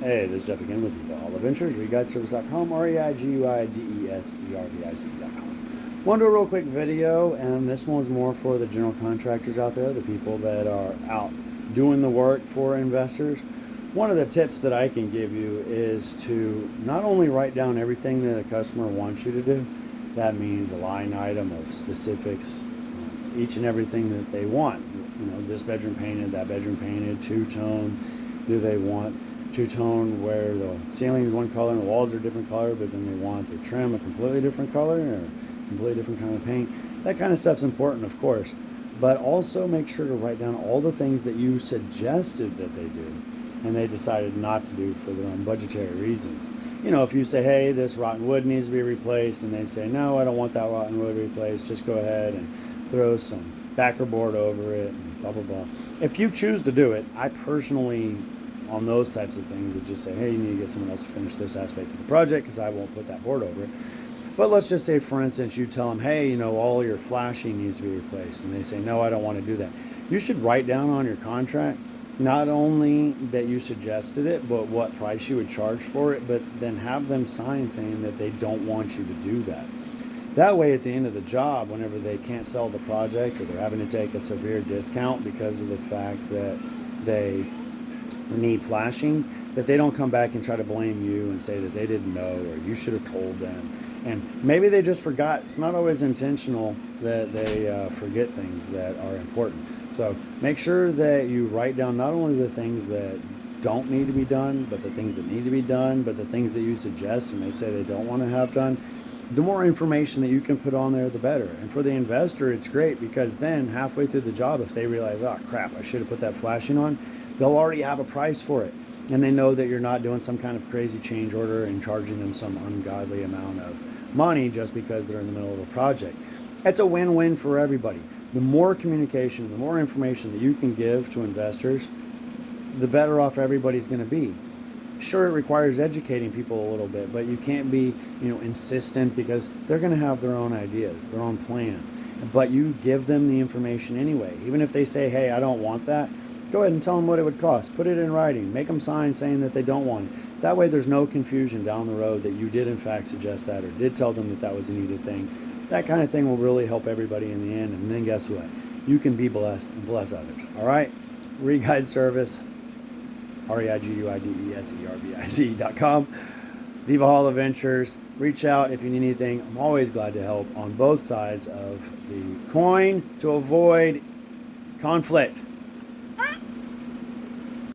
Hey, this is Jeff again with the All Adventures, reguideservice.com, reiguideservice.com. Want to do a real quick video, and this one's more for the general contractors out there, the people that are out doing the work for investors. One of the tips that I can give you is to not only write down everything that a customer wants you to do, that means a line item of specifics, each and everything that they want. You know, this bedroom painted, that bedroom painted, two-tone. Do they want two-tone where the ceiling is one color and the walls are a different color, but then they want the trim a completely different color or a completely different kind of paint? That kind of stuff's important, of course, but also make sure to write down all the things that you suggested that they do and they decided not to do for their own budgetary reasons. You know, if you say, hey, this rotten wood needs to be replaced, and they say, no, I don't want that rotten wood replaced, just go ahead and throw some backer board over it and blah blah blah. If you choose to do it, I personally, on those types of things, would just say, hey, you need to get someone else to finish this aspect of the project because I won't put that board over it. But let's just say, for instance, you tell them, hey, you know, all your flashing needs to be replaced, and they say, no, I don't want to do that. You should write down on your contract not only that you suggested it, but what price you would charge for it, but then have them sign saying that they don't want you to do that. That way, at the end of the job, whenever they can't sell the project or they're having to take a severe discount because of the fact that they need flashing, that they don't come back and try to blame you and say that they didn't know or you should have told them. And maybe they just forgot. It's not always intentional that they forget things that are important. So make sure that you write down not only the things that don't need to be done, but the things that need to be done, but the things that you suggest and they say they don't want to have done. The more information that you can put on there, the better. And for the investor, it's great because then halfway through the job, if they realize, oh crap, I should have put that flashing on, they'll already have a price for it. And they know that you're not doing some kind of crazy change order and charging them some ungodly amount of money just because they're in the middle of a project. It's a win-win for everybody. The more communication, the more information that you can give to investors, the better off everybody's going to be. Sure, it requires educating people a little bit, but you can't be, insistent because they're going to have their own ideas, their own plans. But you give them the information anyway. Even if they say, hey, I don't want that, go ahead and tell them what it would cost. Put it in writing. Make them sign saying that they don't want it. That way there's no confusion down the road that you did in fact suggest that or did tell them that that was a needed thing. That kind of thing will really help everybody in the end. And then guess what? You can be blessed and bless others. All right? Reguide Service, reiguideservice.com. Viva Hall Adventures. Reach out if you need anything. I'm always glad to help on both sides of the coin to avoid conflict.